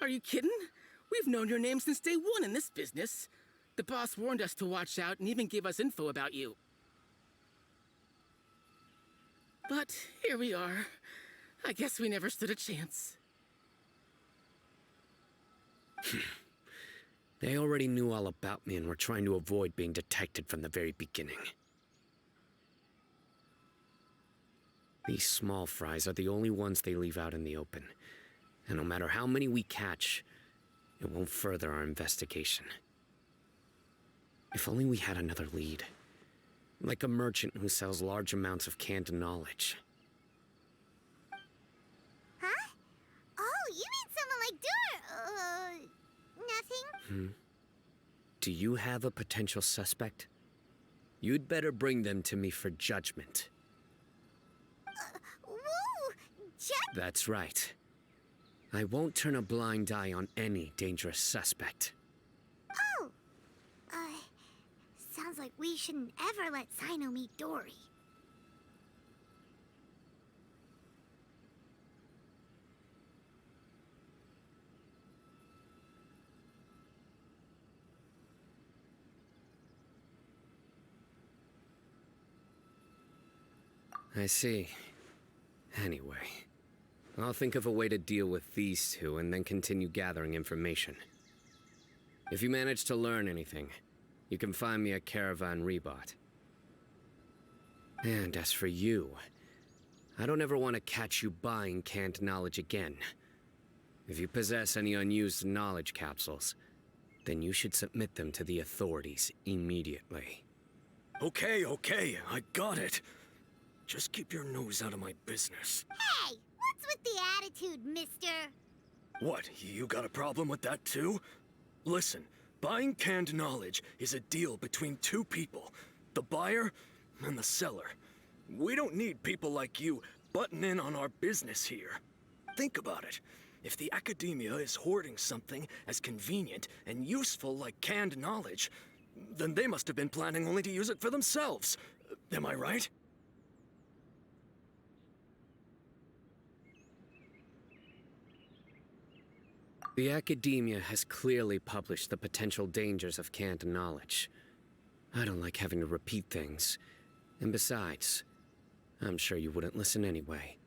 Are you kidding? We've known your name since day one in this business. The boss warned us to watch out and even gave us info about you. But here we are. I guess we never stood a chance. They already knew all about me and were trying to avoid being detected from the very beginning. These small fries are the only ones they leave out in the open. And no matter how many we catch, it won't further our investigation. If only we had another lead. Like a merchant who sells large amounts of canned knowledge. Huh? Oh, you mean someone like Dur... nothing? Do you have a potential suspect? You'd better bring them to me for judgment. Whoa! That's right. I won't turn a blind eye on any dangerous suspect. Oh! Sounds like we shouldn't ever let Sino meet Dory. I see. Anyway, I'll think of a way to deal with these two and then continue gathering information. If you manage to learn anything, you can find me at Caravan Rebot. And as for you, I don't ever want to catch you buying canned knowledge again. If you possess any unused knowledge capsules, then you should submit them to the authorities immediately. Okay, I got it. Just keep your nose out of my business. Hey! What's with the attitude, mister? What, you got a problem with that too? Listen, buying canned knowledge is a deal between two people, the buyer and the seller. We don't need people like you butting in on our business here. Think about it. If the academia is hoarding something as convenient and useful like canned knowledge, then they must have been planning only to use it for themselves. Am I right? The academia has clearly published the potential dangers of canned knowledge. I don't like having to repeat things. And besides, I'm sure you wouldn't listen anyway.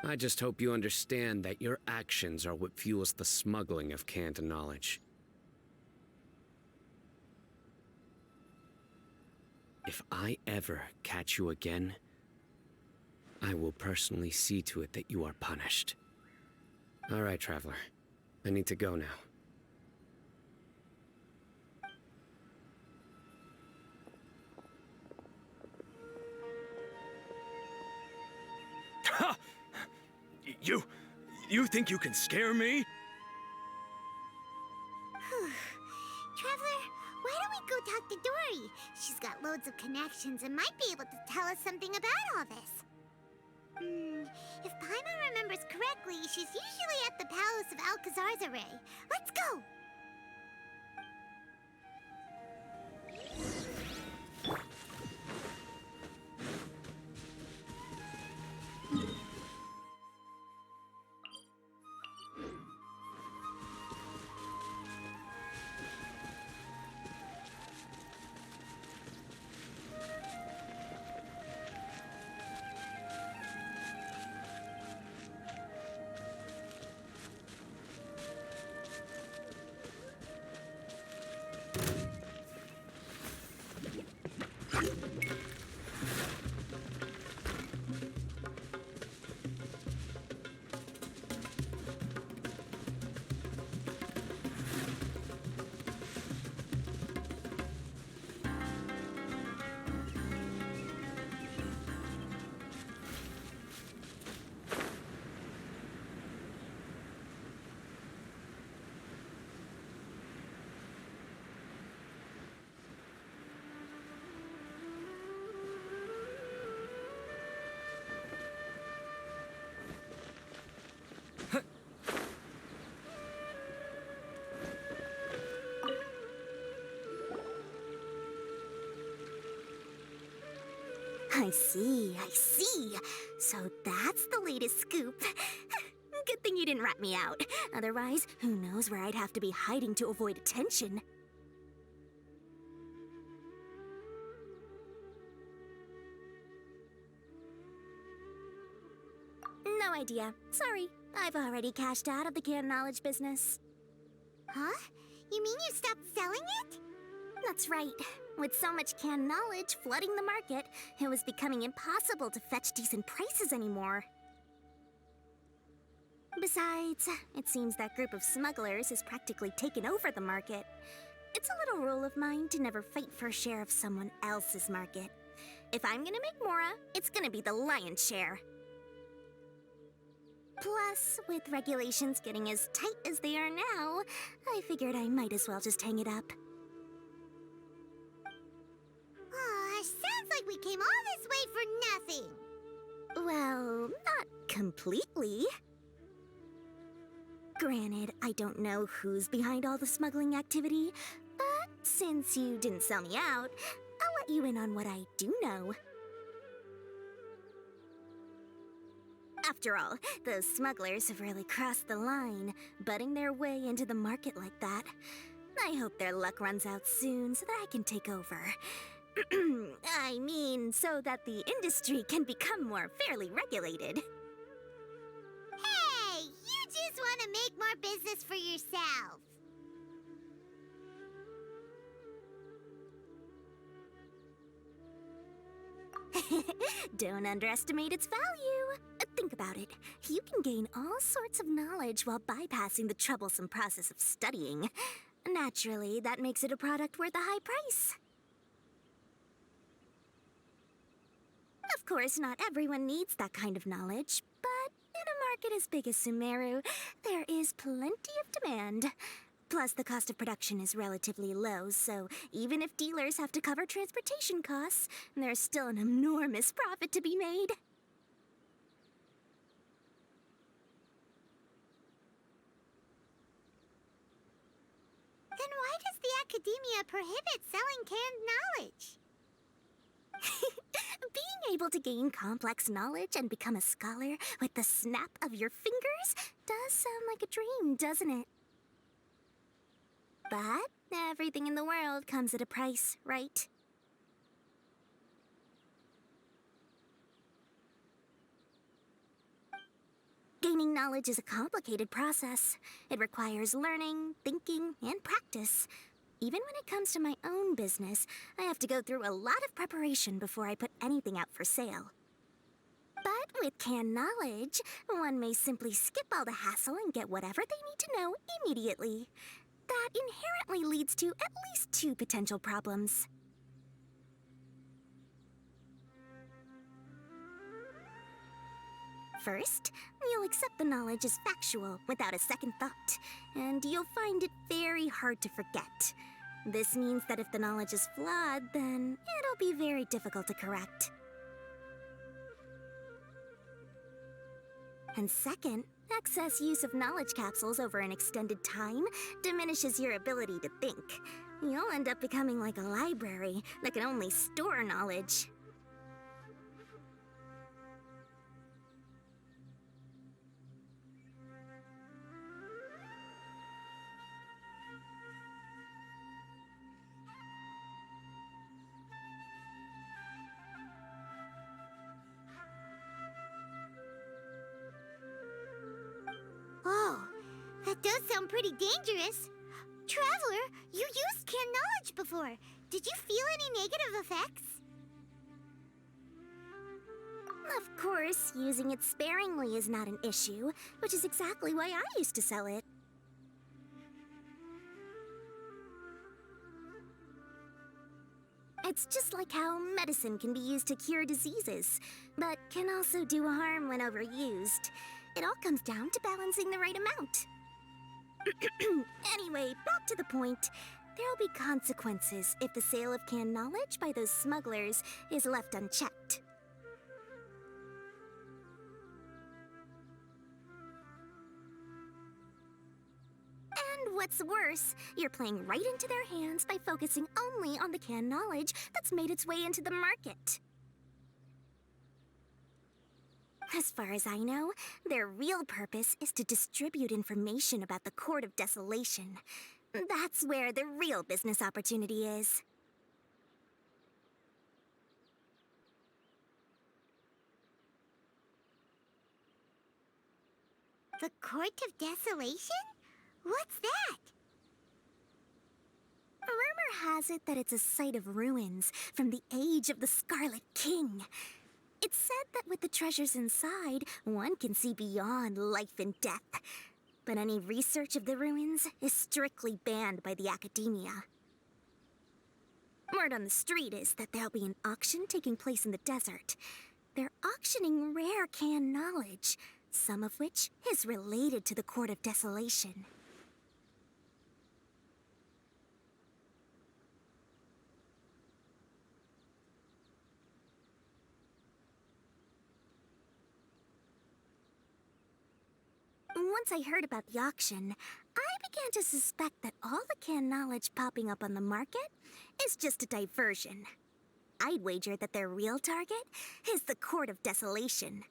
I just hope you understand that your actions are what fuels the smuggling of canned knowledge. If I ever catch you again, I will personally see to it that you are punished. All right, Traveler. I need to go now. Ha! You think you can scare me? Traveler, why don't we go talk to Dory? She's got loads of connections and might be able to tell us something about all this. If Paimon remembers correctly, she's usually at the palace of Alcazar's. Let's go! I see. So that's the latest scoop. Good thing you didn't rat me out. Otherwise, who knows where I'd have to be hiding to avoid attention. No idea. Sorry. I've already cashed out of the canned knowledge business. Huh? You mean you stopped selling it? That's right. With so much canned knowledge flooding the market, it was becoming impossible to fetch decent prices anymore. Besides, it seems that group of smugglers has practically taken over the market. It's a little rule of mine to never fight for a share of someone else's market. If I'm gonna make Mora, it's gonna be the lion's share. Plus, with regulations getting as tight as they are now, I figured I might as well just hang it up. Aw, sounds like we came all this way for nothing. Well, not completely. Granted, I don't know who's behind all the smuggling activity, but since you didn't sell me out, I'll let you in on what I do know. After all, those smugglers have really crossed the line, butting their way into the market like that. I hope their luck runs out soon so that I can take over. I mean, so that the industry can become more fairly regulated. Hey, you just want to make more business for yourself. Don't underestimate its value. Think about it. You can gain all sorts of knowledge while bypassing the troublesome process of studying. Naturally, that makes it a product worth a high price. Of course, not everyone needs that kind of knowledge, but in a market as big as Sumeru, there is plenty of demand. Plus, the cost of production is relatively low, so even if dealers have to cover transportation costs, there's still an enormous profit to be made. Then why does the Academia prohibit selling canned knowledge? Being able to gain complex knowledge and become a scholar with the snap of your fingers does sound like a dream, doesn't it? But everything in the world comes at a price, right? Gaining knowledge is a complicated process. It requires learning, thinking, and practice. Even when it comes to my own business, I have to go through a lot of preparation before I put anything out for sale. But with canned knowledge, one may simply skip all the hassle and get whatever they need to know immediately. That inherently leads to at least two potential problems. First, you'll accept the knowledge as factual without a second thought, and you'll find it very hard to forget. This means that if the knowledge is flawed, then it'll be very difficult to correct. And second, excess use of knowledge capsules over an extended time diminishes your ability to think. You'll end up becoming like a library that can only store knowledge. Oh, that does sound pretty dangerous. Traveler, you used canned knowledge before. Did you feel any negative effects? Of course, using it sparingly is not an issue, which is exactly why I used to sell it. It's just like how medicine can be used to cure diseases, but can also do harm when overused. It all comes down to balancing the right amount. Anyway, back to the point. There'll be consequences if the sale of canned knowledge by those smugglers is left unchecked. And what's worse, you're playing right into their hands by focusing only on the canned knowledge that's made its way into the market. As far as I know, their real purpose is to distribute information about the Court of Desolation. That's where the real business opportunity is. The Court of Desolation? What's that? Rumor has it that it's a site of ruins from the age of the Scarlet King. It's said that with the treasures inside, one can see beyond life and death. But any research of the ruins is strictly banned by the Academia. Word on the street is that there'll be an auction taking place in the desert. They're auctioning rare canned knowledge, some of which is related to the Court of Desolation. Once I heard about the auction, I began to suspect that all the canned knowledge popping up on the market is just a diversion. I'd wager that their real target is the Court of Desolation.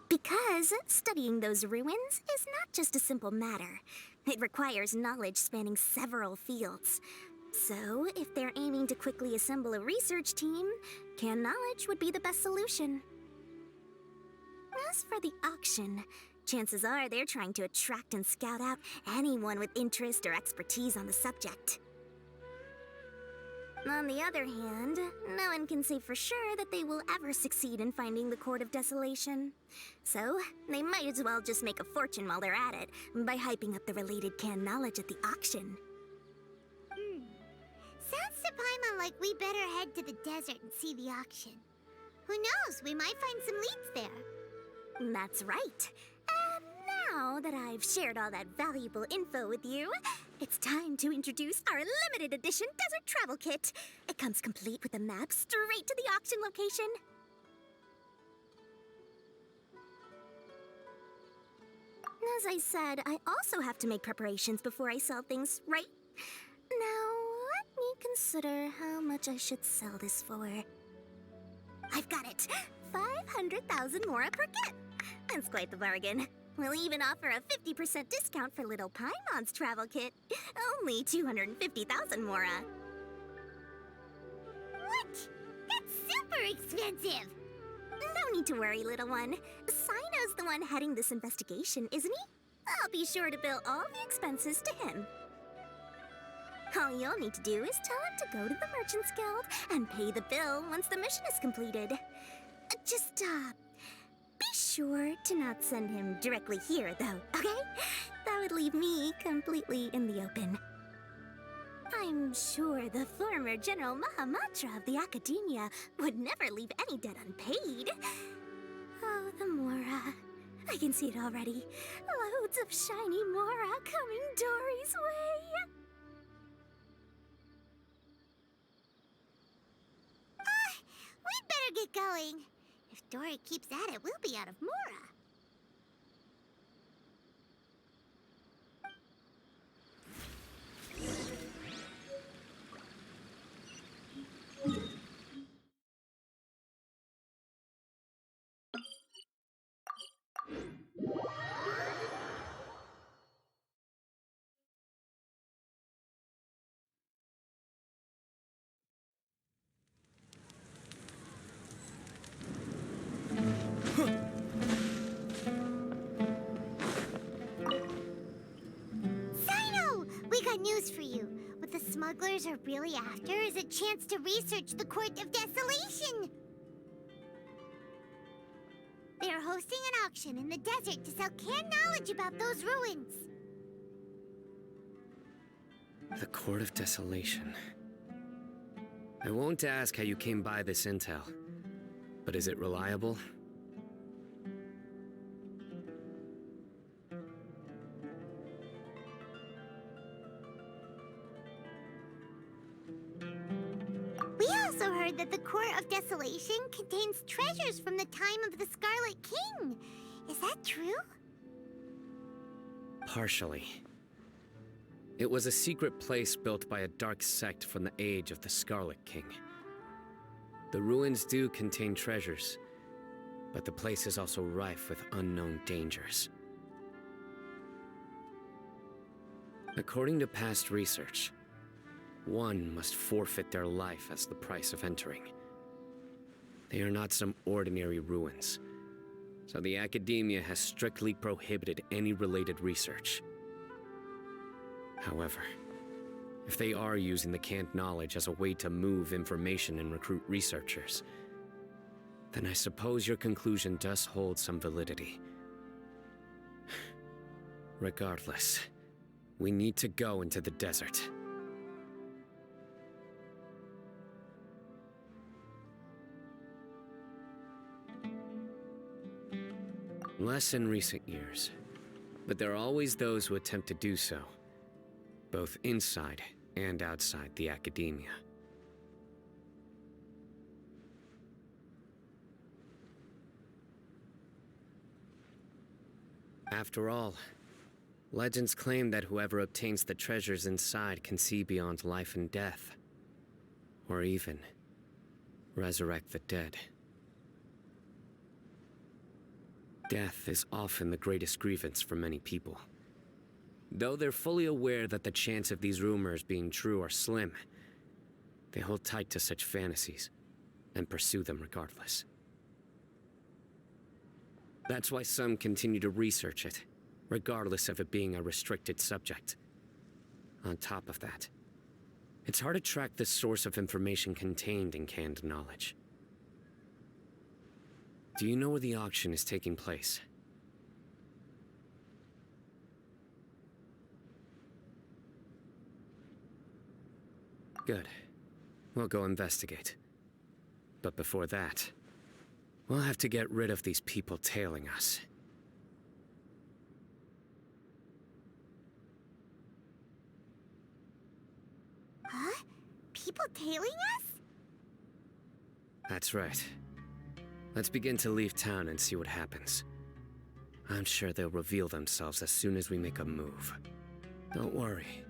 Because studying those ruins is not just a simple matter. It requires knowledge spanning several fields. So, if they're aiming to quickly assemble a research team, canned knowledge would be the best solution. As for the auction, chances are they're trying to attract and scout out anyone with interest or expertise on the subject. On the other hand, no one can say for sure that they will ever succeed in finding the Court of Desolation. So, they might as well just make a fortune while they're at it by hyping up the related canned knowledge at the auction. Sounds to Paimon like we better head to the desert and see the auction. Who knows, we might find some leads there. That's right. And now that I've shared all that valuable info with you, it's time to introduce our limited edition desert travel kit. It comes complete with a map straight to the auction location. As I said, I also have to make preparations before I sell things, right? Now, let me consider how much I should sell this for. I've got it! 500,000 mora per kit! That's quite the bargain. We'll even offer a 50% discount for little Paimon's travel kit. Only 250,000 mora. What? That's super expensive! No need to worry, little one. Sino's the one heading this investigation, isn't he? I'll be sure to bill all the expenses to him. All you'll need to do is tell him to go to the Merchants Guild and pay the bill once the mission is completed. Just, be sure to not send him directly here, though, okay? That would leave me completely in the open. I'm sure the former General Mahamatra of the Academia would never leave any debt unpaid. Oh, the Mora. I can see it already. Loads of shiny Mora coming Dory's way. We'd better get going. If Dory keeps at it, we'll be out of Mora. Sino! We got news for you. What the smugglers are really after is a chance to research the Court of Desolation. hosting an auction in the desert to sell canned knowledge about those ruins. The Court of Desolation. I won't ask how you came by this intel, but is it reliable? We also heard that the Court of Desolation contains treasures from the time of the Scarlet King. Is that true? Partially. It was a secret place built by a dark sect from the age of the Scarlet King. The ruins do contain treasures, but the place is also rife with unknown dangers. According to past research, one must forfeit their life as the price of entering. They are not some ordinary ruins, so the Academia has strictly prohibited any related research. However, if they are using the canned knowledge as a way to move information and recruit researchers, then I suppose your conclusion does hold some validity. Regardless, we need to go into the desert. Less in recent years, but there are always those who attempt to do so, both inside and outside the Academia. After all, legends claim that whoever obtains the treasures inside can see beyond life and death, or even resurrect the dead. Death is often the greatest grievance for many people. Though they're fully aware that the chance of these rumors being true are slim, they hold tight to such fantasies and pursue them regardless. That's why some continue to research it, regardless of it being a restricted subject. On top of that, it's hard to track the source of information contained in canned knowledge. Do you know where the auction is taking place? Good. We'll go investigate. But before that, we'll have to get rid of these people tailing us. Huh? People tailing us? That's right. Let's begin to leave town and see what happens. I'm sure they'll reveal themselves as soon as we make a move. Don't worry.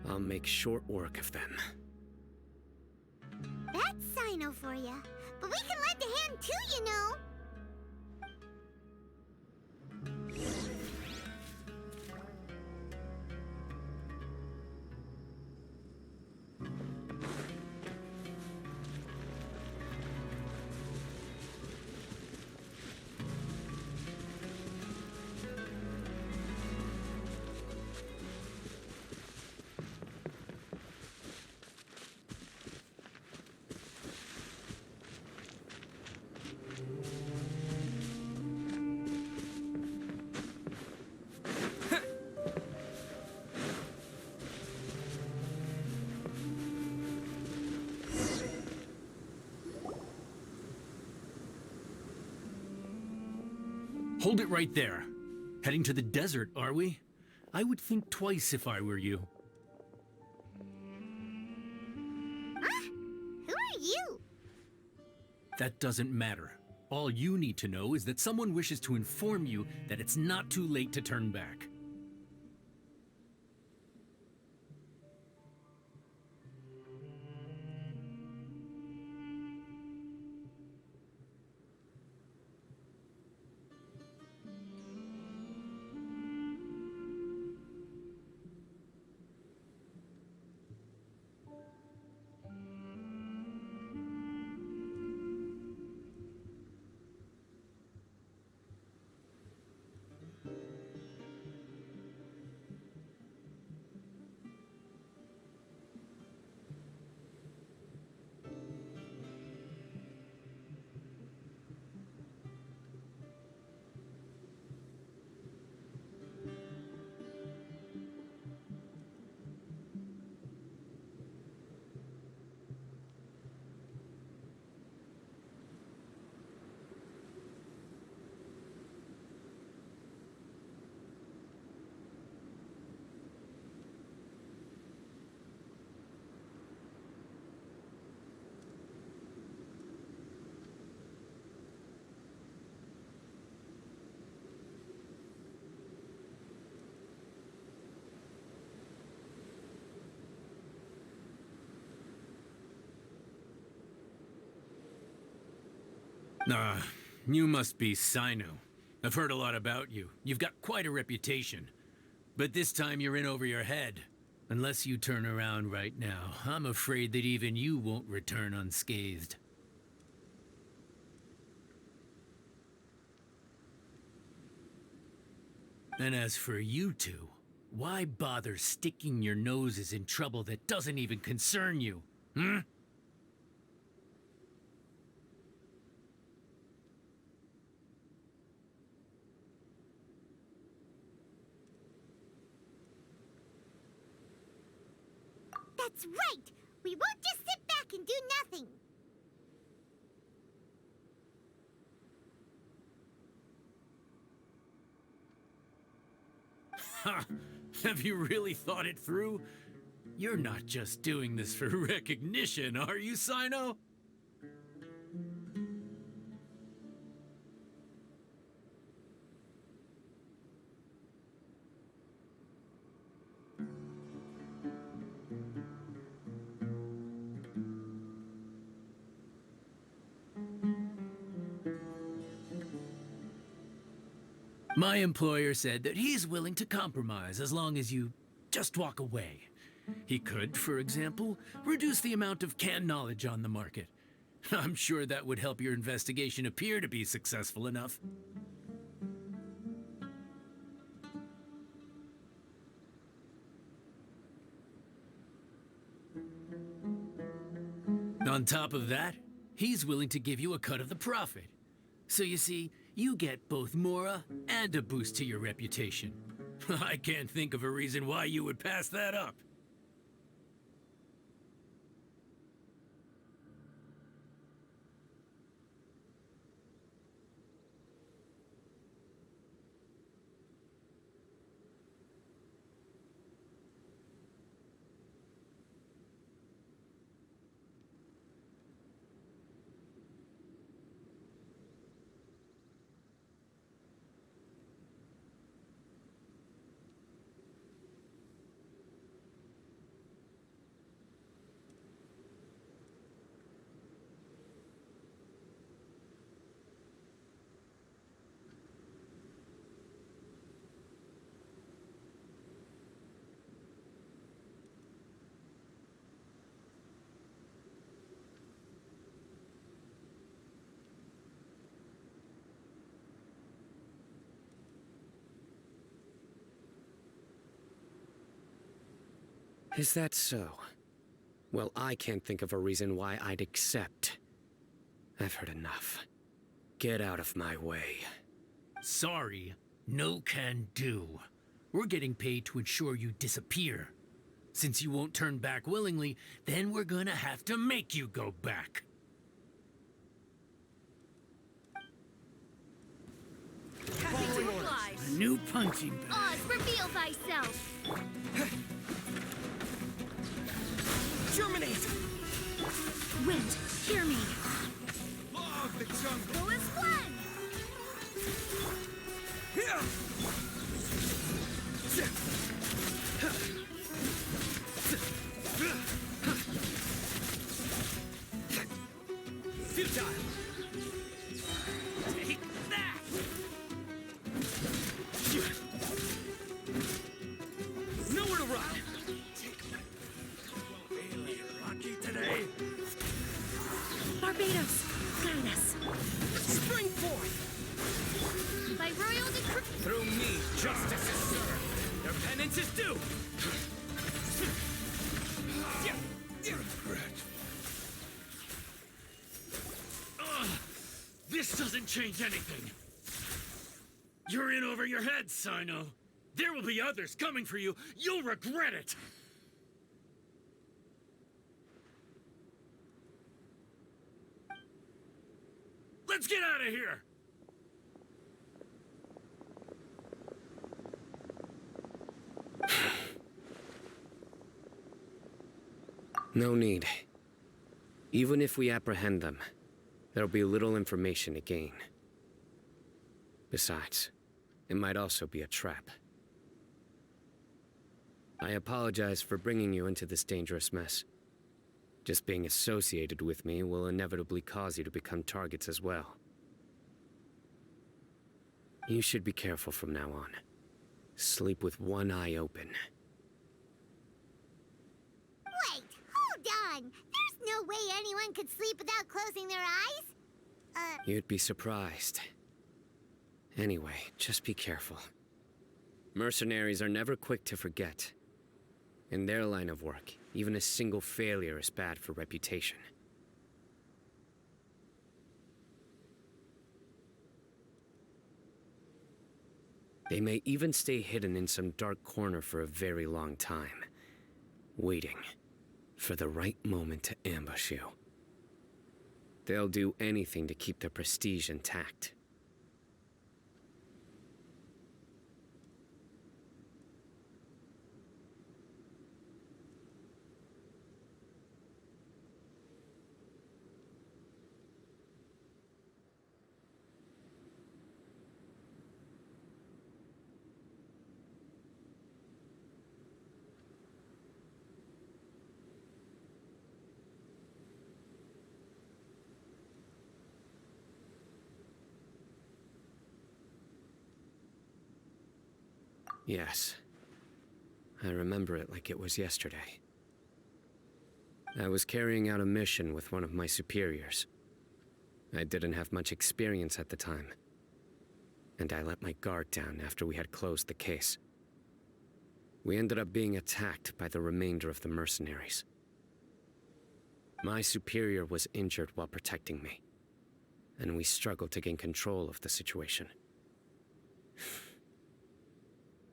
I'll make short work of them. That's Sino for ya. But we can lend a hand too, you know. Hold it right there. Heading to the desert, are we? I would think twice if I were you. Huh? Who are you? That doesn't matter. All you need to know is that someone wishes to inform you that it's not too late to turn back. Ah, you must be Sino. I've heard a lot about you. You've got quite a reputation. But this time you're in over your head. Unless you turn around right now, I'm afraid that even you won't return unscathed. And as for you two, why bother sticking your noses in trouble that doesn't even concern you? Hmm? That's right! We won't just sit back and do nothing! Ha! Have you really thought it through? You're not just doing this for recognition, are you, Sino? My employer said that he's willing to compromise as long as you just walk away. He could, for example, reduce the amount of canned knowledge on the market. I'm sure that would help your investigation appear to be successful enough. On top of that, he's willing to give you a cut of the profit. So you see, you get both Mora and a boost to your reputation. I can't think of a reason why you would pass that up. Is that so? Well, I can't think of a reason why I'd accept. I've heard enough. Get out of my way. Sorry, no can do. We're getting paid to ensure you disappear. Since you won't turn back willingly, then we're gonna have to make you go back. A new punching bag. Oz, reveal thyself! Germinate! Wind, hear me. Law of the jungle! Go as one! Futile! Take that! Nowhere to run! Lucky today. Barbados, guide us. Spring forth! By royal decree. Through me, justice is served. Their penance is due. This doesn't change anything. You're in over your head, Sino. There will be others coming for you. You'll regret it. Let's get out of here. No need. Even if we apprehend them, there'll be little information to gain. Besides, it might also be a trap. I apologize for bringing you into this dangerous mess. Just being associated with me will inevitably cause you to become targets as well. You should be careful from now on. Sleep with one eye open. Wait, hold on. There's no way anyone could sleep without closing their eyes. You'd be surprised. Anyway, just be careful. Mercenaries are never quick to forget. In their line of work, even a single failure is bad for reputation. They may even stay hidden in some dark corner for a very long time, waiting for the right moment to ambush you. They'll do anything to keep their prestige intact. Yes. I remember it like it was yesterday. I was carrying out a mission with one of my superiors. I didn't have much experience at the time, and I let my guard down after we had closed the case. We ended up being attacked by the remainder of the mercenaries. My superior was injured while protecting me, and we struggled to gain control of the situation.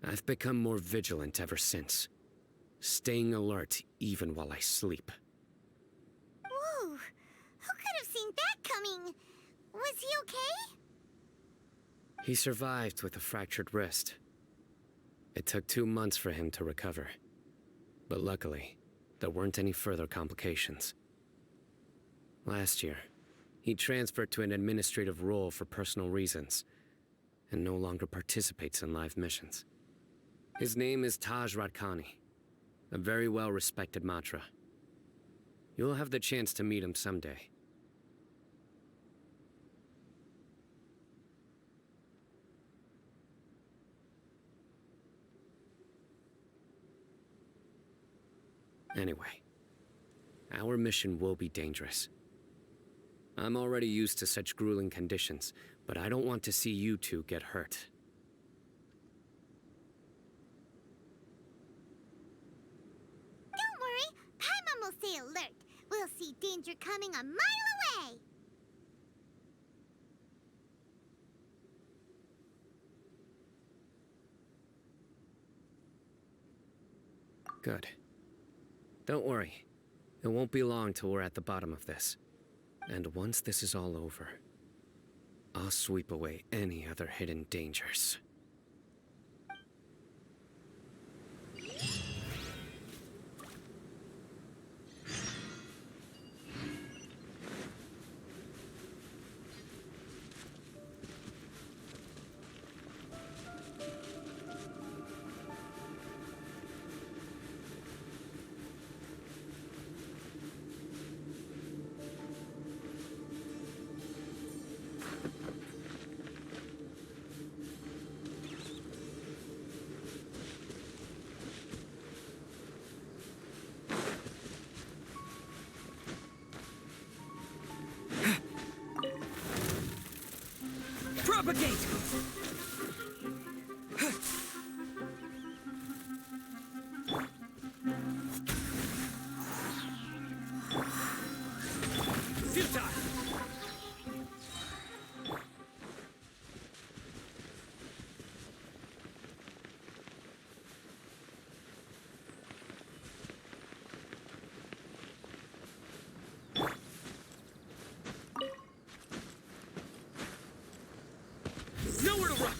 I've become more vigilant ever since, staying alert even while I sleep. Whoa, who could have seen that coming? Was he okay? He survived with a fractured wrist. It took 2 months for him to recover. But luckily, there weren't any further complications. Last year, he transferred to an administrative role for personal reasons, and no longer participates in live missions. His name is Taj Radkani, a very well-respected Matra. You'll have the chance to meet him someday. Anyway, our mission will be dangerous. I'm already used to such grueling conditions, but I don't want to see you two get hurt. Don't worry, Paimon will stay alert. We'll see danger coming a mile away. Good. Don't worry. It won't be long till we're at the bottom of this. And once this is all over, I'll sweep away any other hidden dangers. Propagate! Futile! Nowhere to run!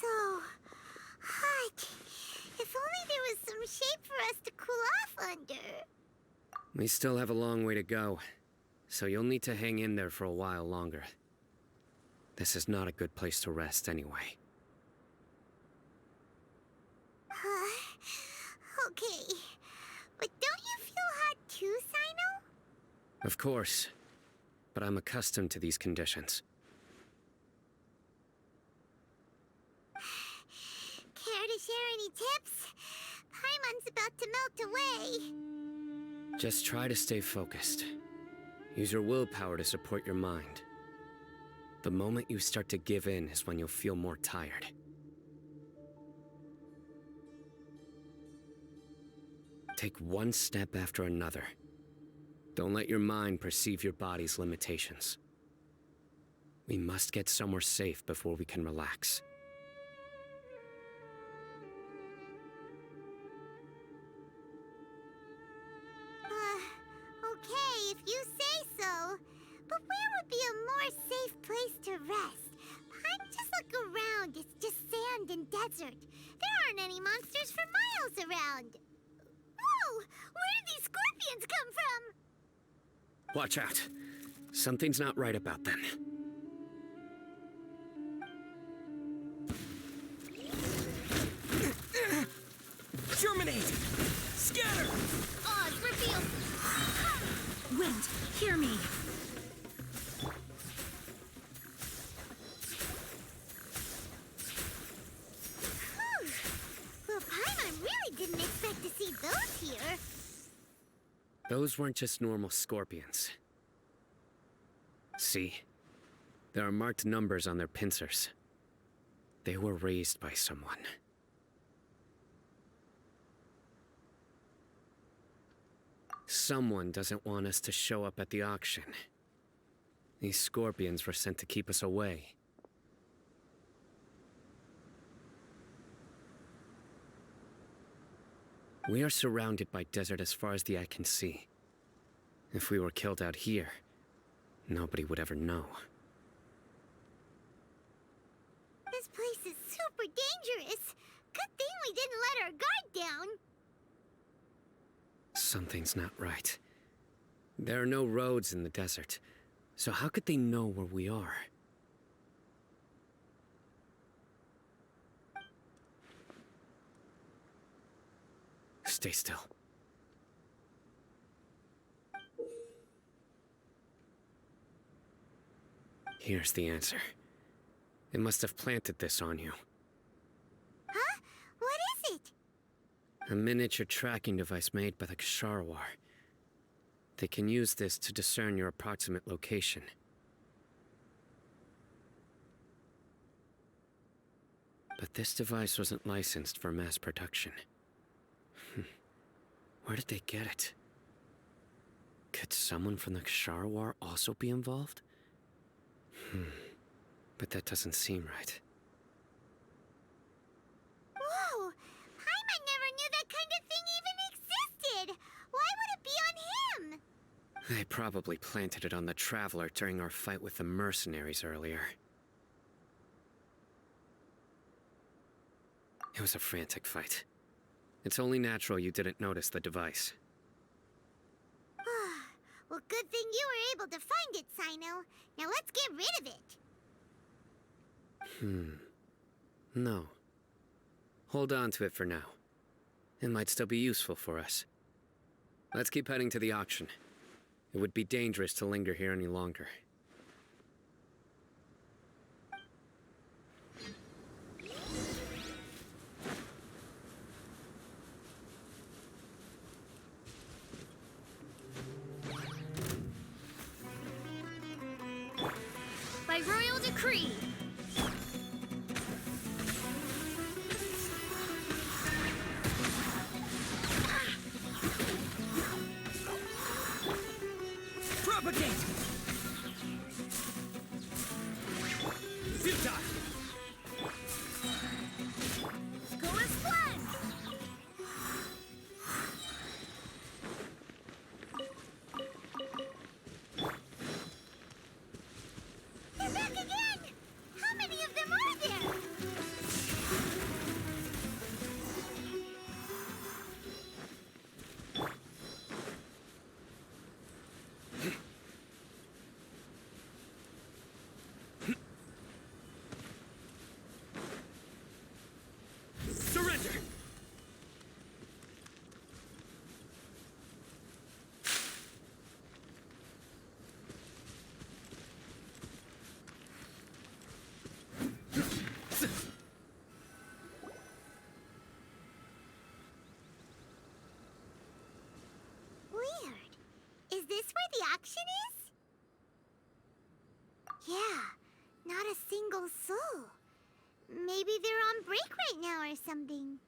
So hot. If only there was some shape for us to cool off under. We still have a long way to go, so you'll need to hang in there for a while longer. This is not a good place to rest anyway. Okay. But Of course, but I'm accustomed to these conditions. Care to share any tips? Paimon's about to melt away. Just try to stay focused. Use your willpower to support your mind. The moment you start to give in is when you'll feel more tired. Take one step after another. Don't let your mind perceive your body's limitations. We must get somewhere safe before we can relax. Okay, if you say so. But where would be a more safe place to rest? Just look around. It's just sand and desert. There aren't any monsters for miles around. Whoa! Where did these scorpions come from? Watch out. Something's not right about them. Germinate! Scatter! Oz, reveal! Wind, hear me. Whew. Well, Paimon really didn't expect to see those here. Those weren't just normal scorpions. See? There are marked numbers on their pincers. They were raised by someone. Someone doesn't want us to show up at the auction. These scorpions were sent to keep us away. We are surrounded by desert as far as the eye can see. If we were killed out here, nobody would ever know. This place is super dangerous. Good thing we didn't let our guard down. Something's not right. There are no roads in the desert, so how could they know where we are? Stay still. Here's the answer. It must have planted this on you. Huh? What is it? A miniature tracking device made by the Kshahrwar. They can use this to discern your approximate location. But this device wasn't licensed for mass production. Where did they get it? Could someone from the Kshahrwar also be involved? But that doesn't seem right. Whoa! Paimon never knew that kind of thing even existed! Why would it be on him? They probably planted it on the Traveler during our fight with the mercenaries earlier. It was a frantic fight. It's only natural you didn't notice the device. Well, good thing you were able to find it, Sino. Now let's get rid of it. No. Hold on to it for now. It might still be useful for us. Let's keep heading to the auction. It would be dangerous to linger here any longer. By royal decree. Propagate! Futile! Go as planned. They're back again! single soul. Maybe they're on break right now or something.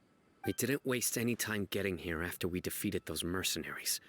We didn't waste any time getting here after we defeated those mercenaries.